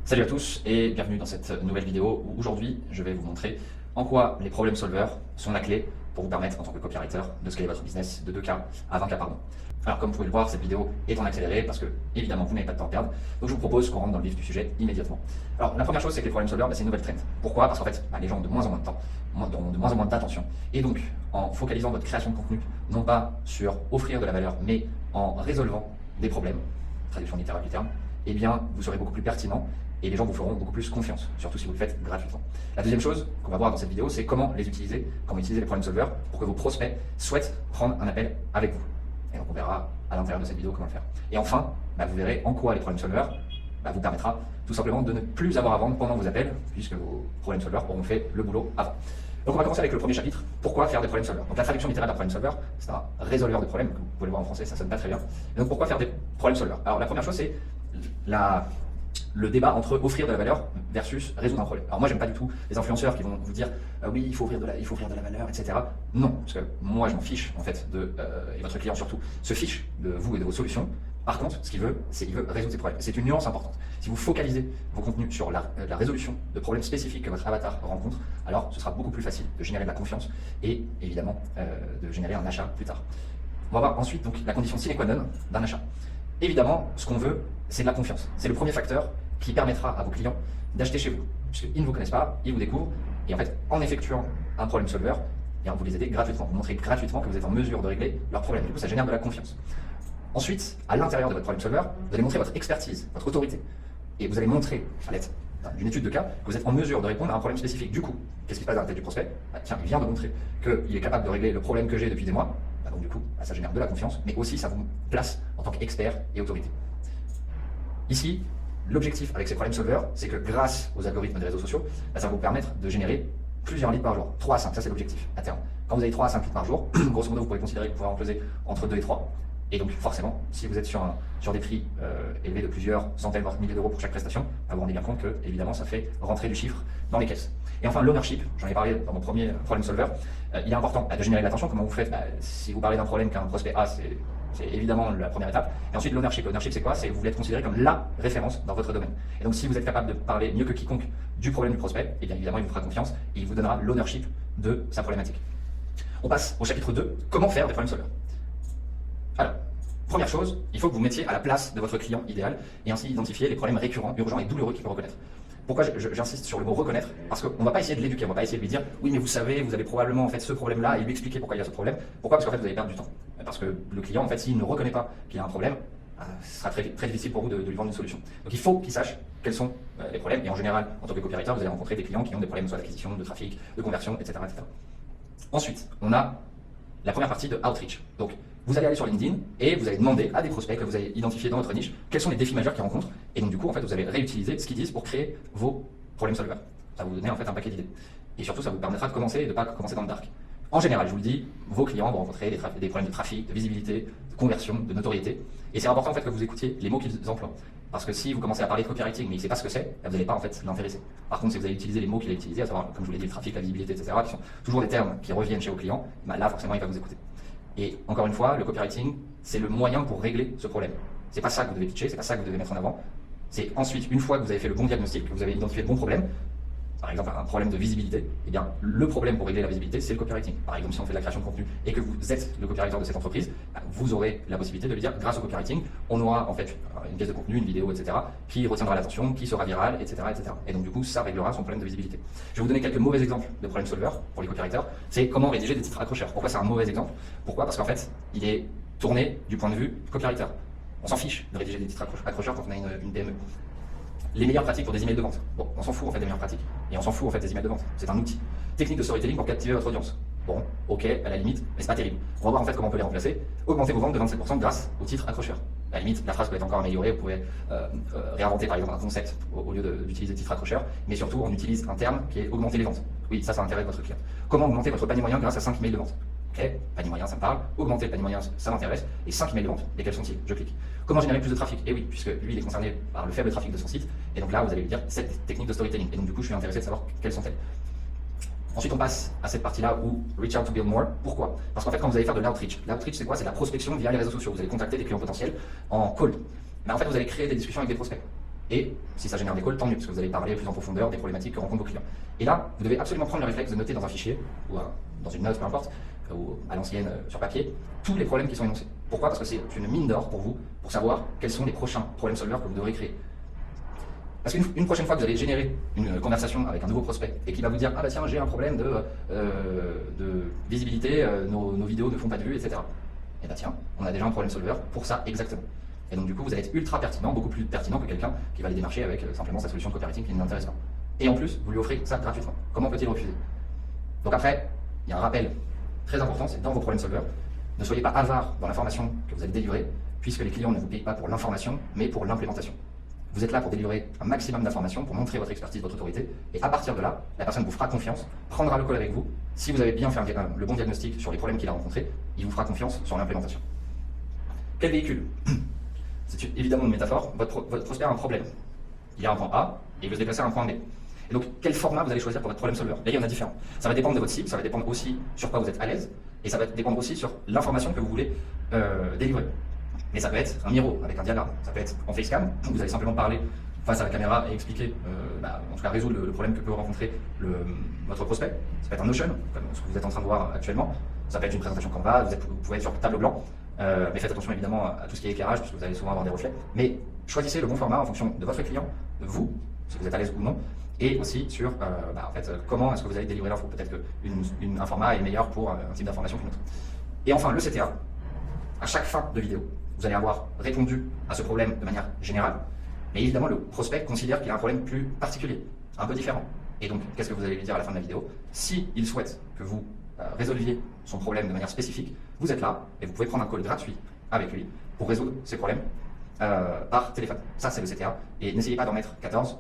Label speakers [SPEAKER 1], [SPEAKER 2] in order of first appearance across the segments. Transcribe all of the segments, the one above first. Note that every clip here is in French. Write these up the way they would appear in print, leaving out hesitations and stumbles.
[SPEAKER 1] Salut à tous et bienvenue dans cette nouvelle vidéo où aujourd'hui je vais vous montrer en quoi les problem solvers sont la clé pour vous permettre en tant que copywriter de scaler votre business de 2K à 20K par mois. Alors comme vous pouvez le voir, cette vidéo est en accéléré parce que évidemment vous n'avez pas de temps à perdre, donc je vous propose qu'on rentre dans le vif du sujet immédiatement. Alors la première chose, c'est que les problem solvers, c'est une nouvelle trend. Pourquoi? Parce qu'en fait les gens ont de moins en moins de temps, ont de moins en moins d'attention, et donc en focalisant votre création de contenu non pas sur offrir de la valeur mais en résolvant des problèmes, traduction littérale du terme, eh bien vous serez beaucoup plus pertinent et les gens vous feront beaucoup plus confiance, surtout si vous le faites gratuitement. La deuxième chose qu'on va voir dans cette vidéo, c'est comment les utiliser, comment utiliser les problem solvers pour que vos prospects souhaitent prendre un appel avec vous. Et donc on verra à l'intérieur de cette vidéo comment le faire. Et enfin, vous verrez en quoi les problem solvers vous permettra tout simplement de ne plus avoir à vendre pendant vos appels, puisque vos problem solvers auront fait le boulot avant. Donc on va commencer avec le premier chapitre, pourquoi faire des problem solvers. Donc la traduction littérale d'un problem solver, c'est un résolveur de problèmes, vous pouvez le voir en français, ça sonne pas très bien. Et donc pourquoi faire des problem solvers? Alors la première chose, c'est le débat entre offrir de la valeur versus résoudre un problème. Alors moi j'aime pas du tout les influenceurs qui vont vous dire oui il faut offrir de la valeur, etc. Non, parce que moi je m'en fiche en fait et votre client surtout se fiche de vous et de vos solutions. Par contre, ce qu'il veut, c'est qu'il veut résoudre ses problèmes. C'est une nuance importante. Si vous focalisez vos contenus sur la résolution de problèmes spécifiques que votre avatar rencontre, alors ce sera beaucoup plus facile de générer de la confiance et évidemment de générer un achat plus tard. On va voir ensuite donc la condition sine qua non d'un achat. Évidemment, ce qu'on veut, c'est de la confiance. C'est le premier facteur qui permettra à vos clients d'acheter chez vous. Puisqu'ils ne vous connaissent pas, ils vous découvrent. Et en fait, en effectuant un problem solver, vous les aidez gratuitement. Vous montrez gratuitement que vous êtes en mesure de régler leurs problèmes. Du coup, ça génère de la confiance. Ensuite, à l'intérieur de votre problem solver, vous allez montrer votre expertise, votre autorité. Et vous allez montrer, à l'aide d'une étude de cas, que vous êtes en mesure de répondre à un problème spécifique. Du coup, qu'est-ce qui se passe dans la tête du prospect? Tiens, il vient de montrer qu'il est capable de régler le problème que j'ai depuis des mois. Donc du coup, ça génère de la confiance, mais aussi ça vous place en tant qu'expert et autorité. Ici, l'objectif avec ces problem solvers, c'est que grâce aux algorithmes des réseaux sociaux, ça va vous permettre de générer plusieurs leads par jour. 3 à 5, ça c'est l'objectif à terme. Quand vous avez 3 à 5 leads par jour, grosso modo, vous pouvez considérer que vous pouvez en closer entre 2 et 3. Et donc forcément, si vous êtes sur des prix élevés de plusieurs centaines, voire milliers d'euros pour chaque prestation, vous vous rendez bien compte que évidemment ça fait rentrer du chiffre dans les caisses. Et enfin l'ownership, j'en ai parlé dans mon premier problem solver, il est important de générer de l'attention. Comment vous faites? Si vous parlez d'un problème qu'un prospect a, c'est évidemment la première étape. Et ensuite l'ownership. L'ownership c'est quoi? C'est que vous voulez être considéré comme la référence dans votre domaine. Et donc si vous êtes capable de parler mieux que quiconque du problème du prospect, et bien évidemment il vous fera confiance et il vous donnera l'ownership de sa problématique. On passe au chapitre 2, comment faire des problem solvers. Alors, première chose, il faut que vous mettiez à la place de votre client idéal et ainsi identifier les problèmes récurrents, urgents et douloureux qu'il peut reconnaître. Pourquoi j'insiste sur le mot reconnaître? Parce qu'on ne va pas essayer de l'éduquer, on ne va pas essayer de lui dire oui mais vous savez, vous avez probablement en fait ce problème-là et lui expliquer pourquoi il y a ce problème. Pourquoi? Parce qu'en fait vous allez perdre du temps. Parce que le client en fait s'il ne reconnaît pas qu'il y a un problème, ce sera très difficile pour vous de lui vendre une solution. Donc il faut qu'il sache quels sont les problèmes et en général en tant que copywriter vous allez rencontrer des clients qui ont des problèmes soit d'acquisition, de trafic, de conversion, etc., etc. Ensuite, on a la première partie de outreach. Donc vous allez aller sur LinkedIn et vous allez demander à des prospects que vous avez identifiés dans votre niche quels sont les défis majeurs qu'ils rencontrent. Et donc du coup en fait vous allez réutiliser ce qu'ils disent pour créer vos problem solvers. Ça va vous donner en fait un paquet d'idées. Et surtout ça vous permettra de commencer et de ne pas commencer dans le dark. En général, je vous le dis, vos clients vont rencontrer des problèmes de trafic, de visibilité, de conversion, de notoriété. Et c'est important en fait que vous écoutiez les mots qu'ils emploient. Parce que si vous commencez à parler de copywriting mais il ne sait pas ce que c'est, vous n'allez pas en fait l'intéresser. Par contre, si vous allez utiliser les mots qu'il a utilisés, à savoir comme je vous l'ai dit, le trafic, la visibilité, etc., qui sont toujours des termes qui reviennent chez vos clients, là forcément il va vous écouter. Et encore une fois, le copywriting, c'est le moyen pour régler ce problème. C'est pas ça que vous devez pitcher, c'est pas ça que vous devez mettre en avant. C'est ensuite, une fois que vous avez fait le bon diagnostic, que vous avez identifié le bon problème, par exemple un problème de visibilité, eh bien le problème pour régler la visibilité, c'est le copywriting. Par exemple, si on fait de la création de contenu et que vous êtes le copywriter de cette entreprise, vous aurez la possibilité de lui dire, grâce au copywriting, on aura en fait une pièce de contenu, une vidéo, etc., qui retiendra l'attention, qui sera virale, etc., etc. Et donc du coup, ça réglera son problème de visibilité. Je vais vous donner quelques mauvais exemples de problem solver pour les copywriters. C'est comment rédiger des titres accrocheurs. Pourquoi c'est un mauvais exemple? Pourquoi? Parce qu'en fait, il est tourné du point de vue copywriter. On s'en fiche de rédiger des titres accrocheurs quand on a une PME. Les meilleures pratiques pour des emails de vente. Bon, on s'en fout en fait des meilleures pratiques. Et on s'en fout en fait des emails de vente. C'est un outil. Technique de storytelling pour captiver votre audience. Bon, ok, à la limite, mais c'est pas terrible. On va voir en fait comment on peut les remplacer. Augmenter vos ventes de 27% grâce au titre accrocheur. À la limite, la phrase peut être encore améliorée. Vous pouvez réinventer par exemple un concept au lieu d'utiliser titre accrocheur. Mais surtout, on utilise un terme qui est augmenter les ventes. Oui, ça intéresse votre client. Comment augmenter votre panier moyen grâce à 5 emails de vente? Ok, panier moyen, ça me parle. Augmenter le panier moyen, ça m'intéresse. Et 5 emails de vente, lesquels sont-ils? Je clique. Comment générer plus de trafic? Et oui, puisque lui, il est concerné par le faible trafic de son site. Et donc là, vous allez lui dire cette technique de storytelling. Et donc du coup, je suis intéressé de savoir quelles sont-elles. Ensuite, on passe à cette partie-là où reach out to build more. Pourquoi? Parce qu'en fait, quand vous allez faire de l'outreach, l'outreach c'est quoi? C'est de la prospection via les réseaux sociaux. Vous allez contacter des clients potentiels en call. Mais en fait, vous allez créer des discussions avec des prospects. Et si ça génère des calls, tant mieux, parce que vous allez parler plus en profondeur des problématiques que rencontrent vos clients. Et là, vous devez absolument prendre le réflexe de noter dans un fichier, ou dans une note, peu importe, ou à l'ancienne sur papier, tous les problèmes qui sont énoncés. Pourquoi? Parce que c'est une mine d'or pour vous, pour savoir quels sont les prochains problèmes solvers que vous devrez créer. Parce qu'une prochaine fois que vous allez générer une conversation avec un nouveau prospect et qui va vous dire « Ah bah tiens, j'ai un problème de visibilité, nos vidéos ne font pas de vues, etc. » Et bah tiens, on a déjà un problème solver pour ça exactement. Et donc du coup, vous allez être ultra pertinent, beaucoup plus pertinent que quelqu'un qui va les démarcher avec simplement sa solution de copywriting qui ne l'intéresse pas. Et en plus, vous lui offrez ça gratuitement. Comment peut-il refuser? Donc après, il y a un rappel très important, c'est dans vos problèmes solvers, ne soyez pas avare dans l'information que vous allez délivrer, puisque les clients ne vous payent pas pour l'information, mais pour l'implémentation. Vous êtes là pour délivrer un maximum d'informations, pour montrer votre expertise, votre autorité, et à partir de là, la personne vous fera confiance, prendra le call avec vous. Si vous avez bien fait le bon diagnostic sur les problèmes qu'il a rencontrés, il vous fera confiance sur l'implémentation. Quel véhicule? C'est évidemment une métaphore. Votre prospect a un problème. Il a un point A et il veut se déplacer à un point B. Et donc, quel format vous allez choisir pour votre problème solver? Là, il y en a différents. Ça va dépendre de votre cible, ça va dépendre aussi sur quoi vous êtes à l'aise, et ça va dépendre aussi sur l'information que vous voulez délivrer. Mais ça peut être un miro avec un diagramme, ça peut être en facecam, où vous allez simplement parler face à la caméra et expliquer, en tout cas résoudre le problème que peut rencontrer votre prospect. Ça peut être un Notion, comme ce que vous êtes en train de voir actuellement. Ça peut être une présentation Canva, vous pouvez être sur tableau blanc. Mais faites attention évidemment à tout ce qui est éclairage, parce que vous allez souvent avoir des reflets. Mais choisissez le bon format en fonction de votre client, de vous, si vous êtes à l'aise ou non, et aussi sur comment est-ce que vous allez délivrer l'info. Peut-être qu'un format est meilleur pour un type d'information qu'une autre. Et enfin, le CTA. À chaque fin de vidéo, vous allez avoir répondu à ce problème de manière générale, mais évidemment, le prospect considère qu'il a un problème plus particulier, un peu différent. Et donc, qu'est-ce que vous allez lui dire à la fin de la vidéo? S'il souhaite que vous résolviez son problème de manière spécifique, vous êtes là et vous pouvez prendre un call gratuit avec lui pour résoudre ses problèmes par téléphone. Ça, c'est le CTA. Et n'essayez pas d'en mettre 14.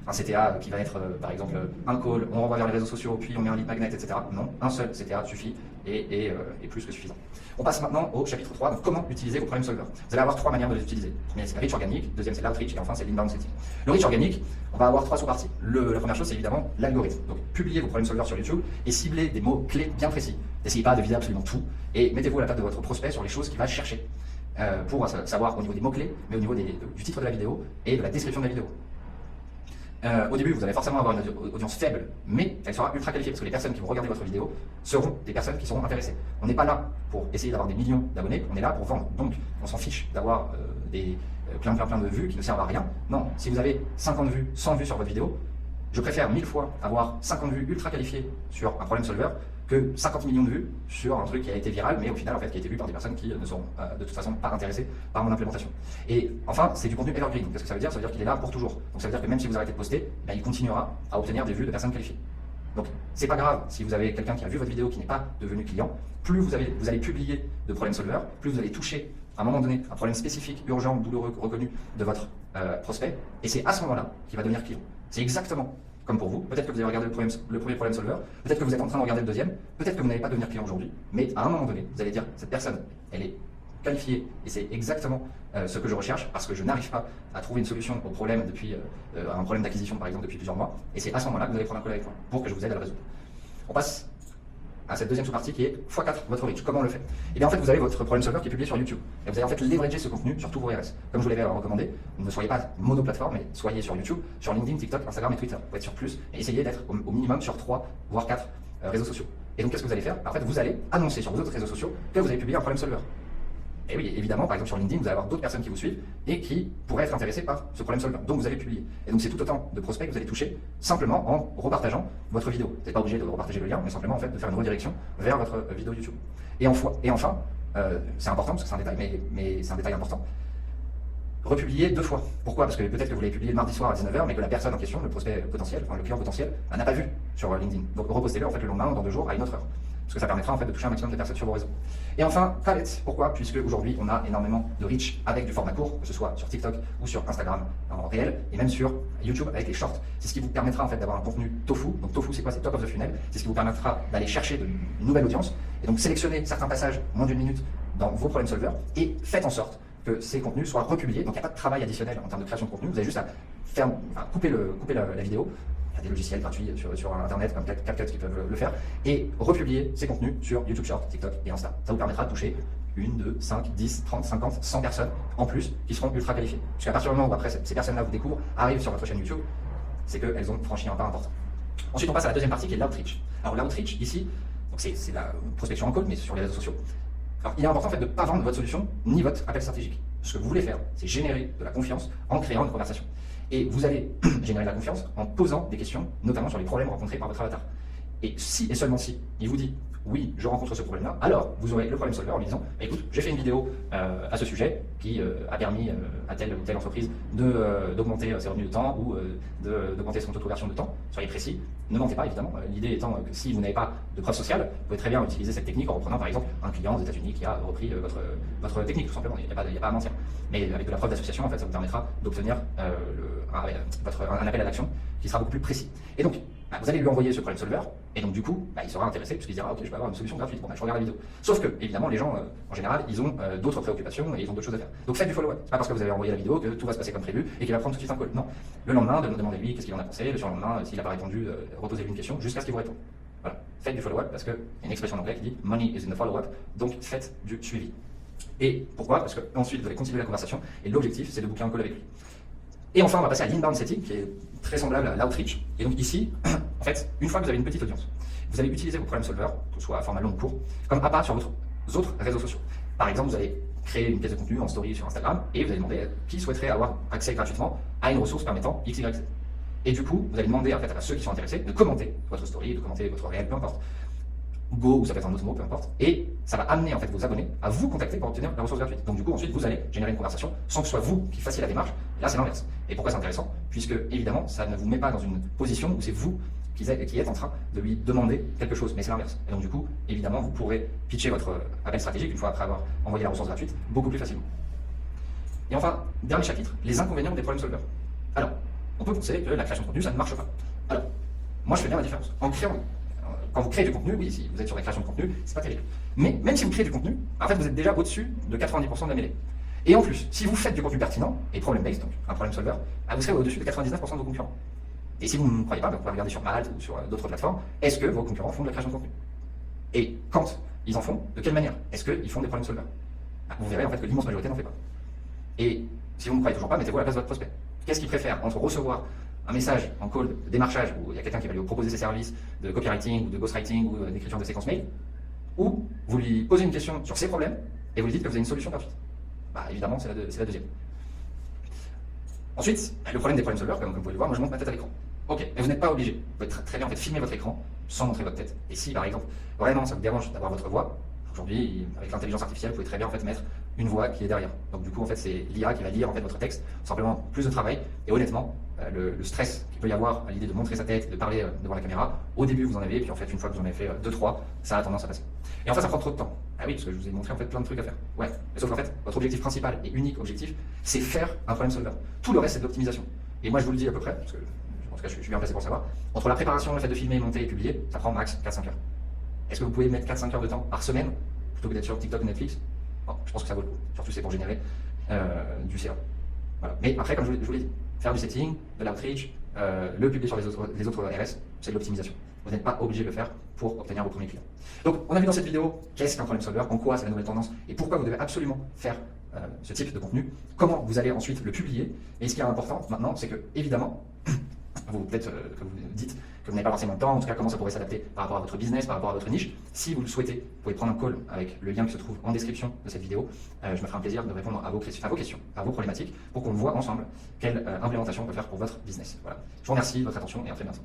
[SPEAKER 1] Un CTA qui va être, par exemple, un call, on renvoie vers les réseaux sociaux, puis on met un lead magnet, etc. Non, un seul CTA suffit et plus que suffisant. On passe maintenant au chapitre 3, donc comment utiliser vos problèmes solvers. Vous allez avoir trois manières de les utiliser. Premier, c'est le reach organique, deuxième, c'est l'outreach, et enfin, c'est l'inbound setting. Le reach organique, on va avoir trois sous-parties. La première chose, c'est évidemment l'algorithme. Donc, publiez vos problèmes solvers sur YouTube et ciblez des mots-clés bien précis. N'essayez pas de viser absolument tout et mettez-vous à la place de votre prospect sur les choses qu'il va chercher pour savoir au niveau des mots-clés, mais au niveau du titre de la vidéo et de la description de la vidéo. Au début, vous allez forcément avoir une audience faible, mais elle sera ultra qualifiée parce que les personnes qui vont regarder votre vidéo seront des personnes qui seront intéressées. On n'est pas là pour essayer d'avoir des millions d'abonnés, on est là pour vendre. Donc, on s'en fiche d'avoir plein de vues qui ne servent à rien. Non, si vous avez 50 vues, 100 vues sur votre vidéo, je préfère 1000 fois avoir 50 vues ultra qualifiées sur un problème solver que 50 millions de vues sur un truc qui a été viral, mais au final, en fait, qui a été vu par des personnes qui ne sont de toute façon pas intéressées par mon implémentation. Et enfin, c'est du contenu evergreen. Qu'est-ce que ça veut dire? Ça veut dire qu'il est là pour toujours. Donc ça veut dire que même si vous arrêtez de poster, il continuera à obtenir des vues de personnes qualifiées. Donc c'est pas grave si vous avez quelqu'un qui a vu votre vidéo qui n'est pas devenu client, plus vous allez publier de problème solver, plus vous allez toucher à un moment donné un problème spécifique, urgent, douloureux, reconnu de votre prospect, et c'est à ce moment-là qu'il va devenir client. C'est exactement comme pour vous. Peut-être que vous avez regardé le premier problème solver, peut-être que vous êtes en train de regarder le deuxième, peut-être que vous n'allez pas devenir client aujourd'hui, mais à un moment donné, vous allez dire, cette personne, elle est qualifiée et c'est exactement ce que je recherche parce que je n'arrive pas à trouver une solution au problème depuis un problème d'acquisition par exemple depuis plusieurs mois, et c'est à ce moment-là que vous allez prendre un call avec moi pour que je vous aide à le résoudre. On passe à cette deuxième sous-partie qui est x4 votre reach. Comment on le fait? Et bien en fait, vous avez votre problème solver qui est publié sur YouTube. Et vous allez en fait leverager ce contenu sur tous vos RS. Comme je vous l'avais recommandé, ne soyez pas mono-plateforme, mais soyez sur YouTube, sur LinkedIn, TikTok, Instagram et Twitter. Vous pouvez être sur plus et essayez d'être au minimum sur 3 voire 4 réseaux sociaux. Et donc qu'est-ce que vous allez faire? En fait, vous allez annoncer sur vos autres réseaux sociaux que vous avez publié un problème solver. Et oui, évidemment, par exemple sur LinkedIn, vous allez avoir d'autres personnes qui vous suivent et qui pourraient être intéressées par ce problème solver. Donc vous allez publier. Et donc c'est tout autant de prospects que vous allez toucher simplement en repartageant votre vidéo. Vous n'êtes pas obligé de repartager le lien, mais simplement en fait de faire une redirection vers votre vidéo YouTube. Et enfin, c'est important parce que c'est un détail, mais c'est un détail important. Republier 2 fois. Pourquoi? Parce que peut-être que vous l'avez publié le mardi soir à 19h, mais que la personne en question, le prospect potentiel, enfin le client potentiel, n'a pas vu sur LinkedIn. Donc repostez-le en fait le lendemain ou dans 2 jours à une autre heure. Parce que ça permettra en fait de toucher un maximum de personnes sur vos réseaux. Et enfin, palette. Pourquoi? Puisque aujourd'hui on a énormément de reach avec du format court, que ce soit sur TikTok ou sur Instagram en réel, et même sur YouTube avec les shorts. C'est ce qui vous permettra en fait d'avoir un contenu tofu. Donc tofu, c'est quoi? C'est top of the funnel. C'est ce qui vous permettra d'aller chercher une nouvelle audience et donc sélectionner certains passages moins d'1 minute dans vos problème solvers et faites en sorte que ces contenus soient republiés. Donc il n'y a pas de travail additionnel en termes de création de contenu. Vous avez juste à couper la vidéo. Il y a des logiciels gratuits sur Internet comme CapCut qui peuvent le faire, et republier ces contenus sur YouTube Short, TikTok et Insta. Ça vous permettra de toucher 1, 2, 5, 10, 30, 50, 100 personnes en plus qui seront ultra qualifiées. Parce qu'à partir du moment où après ces personnes-là vous découvrent, arrivent sur votre chaîne YouTube, c'est qu'elles ont franchi un pas important. Ensuite, on passe à la deuxième partie qui est l'outreach. Alors l'outreach ici, c'est la prospection en cold, mais sur les réseaux sociaux. Alors il est important en fait de ne pas vendre votre solution ni votre appel stratégique. Ce que vous voulez faire, c'est générer de la confiance en créant une conversation. Et vous allez générer de la confiance en posant des questions, notamment sur les problèmes rencontrés par votre avatar. Et si et seulement si il vous dit oui, je rencontre ce problème-là, alors vous aurez le problème solver en lui disant écoute, j'ai fait une vidéo à ce sujet qui a permis à telle ou telle entreprise d'augmenter ses revenus de temps ou d'augmenter son taux de conversion de temps. Soyez précis, ne mentez pas évidemment. L'idée étant que si vous n'avez pas de preuve sociale, vous pouvez très bien utiliser cette technique en reprenant par exemple un client aux États-Unis qui a repris votre technique tout simplement. Il n'y a pas à mentir. Mais avec de la preuve d'association, en fait, ça vous permettra d'obtenir un appel à l'action qui sera beaucoup plus précis. Et donc, vous allez lui envoyer ce problème solver, et donc du coup, il sera intéressé, puisqu'il dira, ok, je vais avoir une solution gratuite, bon, je regarde la vidéo. Sauf que, évidemment, les gens, en général, ils ont d'autres préoccupations et ils ont d'autres choses à faire. Donc faites du follow-up. C'est pas parce que vous avez envoyé la vidéo que tout va se passer comme prévu et qu'il va prendre tout de suite un call. Non. Le lendemain, demandez-lui qu'est-ce qu'il en a pensé, le surlendemain, s'il n'a pas répondu, reposez-lui une question jusqu'à ce qu'il vous réponde. Voilà. Faites du follow-up parce qu'il y a une expression en anglais qui dit money is in the follow-up, donc faites du suivi. Et pourquoi? Parce que ensuite vous allez continuer la conversation et l'objectif c'est de booker un call avec lui. Et enfin, on va passer à l'inbound setting qui est très semblable à l'outreach. Et donc ici, en fait, une fois que vous avez une petite audience, vous allez utiliser vos problèmes solvers, que ce soit à format long ou court, comme appât sur vos autres réseaux sociaux. Par exemple, vous allez créer une pièce de contenu en story sur Instagram et vous allez demander qui souhaiterait avoir accès gratuitement à une ressource permettant X, Y, Z. Et du coup, vous allez demander en fait, à ceux qui sont intéressés de commenter votre story, de commenter votre réel, peu importe. Go, ou ça peut être un autre mot, peu importe. Et ça va amener en fait vos abonnés à vous contacter pour obtenir la ressource gratuite. Donc du coup, ensuite, vous allez générer une conversation sans que ce soit vous qui fassiez la démarche. Et là, c'est l'inverse. Et pourquoi c'est intéressant? Puisque évidemment, ça ne vous met pas dans une position où c'est vous qui êtes en train de lui demander quelque chose. Mais c'est l'inverse. Et donc du coup, évidemment, vous pourrez pitcher votre appel stratégique une fois après avoir envoyé la ressource gratuite beaucoup plus facilement. Et enfin, dernier chapitre, les inconvénients des problèmes solvers. Alors, on peut penser que la création de contenu, ça ne marche pas. Alors, moi, je fais bien la différence. Quand vous créez du contenu, oui, si vous êtes sur la création de contenu, c'est pas terrible. Mais même si vous créez du contenu, en fait, vous êtes déjà au-dessus de 90% de la mêlée. Et en plus, si vous faites du contenu pertinent et problem-based, donc un problème solver, vous serez au-dessus de 99% de vos concurrents. Et si vous ne croyez pas, vous pouvez regarder sur Malte ou sur d'autres plateformes, est-ce que vos concurrents font de la création de contenu? Et quand ils en font, de quelle manière? Est-ce qu'ils font des problèmes solvers? Vous verrez en fait que l'immense majorité n'en fait pas. Et si vous ne croyez toujours pas, mettez-vous à la place de votre prospect. Qu'est-ce qu'il préfère entre recevoir un message en call de démarchage où il y a quelqu'un qui va lui proposer ses services de copywriting ou de ghostwriting ou d'écriture de séquences mail, ou vous lui posez une question sur ses problèmes et vous lui dites que vous avez une solution gratuite? Évidemment, c'est la deuxième. Ensuite, le problème des problèmes solvers, comme vous pouvez le voir, moi je monte ma tête à l'écran. Ok, mais vous n'êtes pas obligé. Vous pouvez très bien en fait, filmer votre écran sans montrer votre tête. Et si par exemple, vraiment ça vous dérange d'avoir votre voix, aujourd'hui, avec l'intelligence artificielle, vous pouvez très bien en fait, mettre une voix qui est derrière. Donc du coup, en fait, c'est l'IA qui va lire en fait, votre texte, simplement plus de travail. Et honnêtement, le stress qu'il peut y avoir à l'idée de montrer sa tête, de parler devant la caméra, au début vous en avez, et puis en fait, une fois que vous en avez fait 2-3, ça a tendance à passer. Et en fait, ça prend trop de temps. Ah oui, parce que je vous ai montré en fait plein de trucs à faire. Ouais, mais sauf qu'en fait, votre objectif principal et unique objectif, c'est faire un problème solver. Tout le reste, c'est de l'optimisation. Et moi, je vous le dis à peu près, parce que en tout cas, je suis bien placé pour savoir, entre la préparation, le fait de filmer, monter et publier, ça prend max 4-5 heures. Est-ce que vous pouvez mettre 4-5 heures de temps par semaine plutôt que d'être sur TikTok ou Netflix? Bon, je pense que ça vaut le coup. Surtout, c'est pour générer du CA. Voilà. Mais après, comme je vous l'ai dit, faire du setting, de l'outreach, le publier sur les autres RS, c'est de l'optimisation. Vous n'êtes pas obligé de le faire pour obtenir vos premiers clients. Donc, on a vu dans cette vidéo qu'est-ce qu'un problème solver, en quoi c'est la nouvelle tendance et pourquoi vous devez absolument faire ce type de contenu, comment vous allez ensuite le publier. Et ce qui est important maintenant, c'est que, évidemment, peut-être que vous dites que vous n'avez pas forcément le temps, en tout cas comment ça pourrait s'adapter par rapport à votre business, par rapport à votre niche. Si vous le souhaitez, vous pouvez prendre un call avec le lien qui se trouve en description de cette vidéo. Je me ferai un plaisir de répondre à vos questions, à vos problématiques, pour qu'on voit ensemble quelle implémentation on peut faire pour votre business. Voilà. Je vous remercie de votre attention et à très bientôt.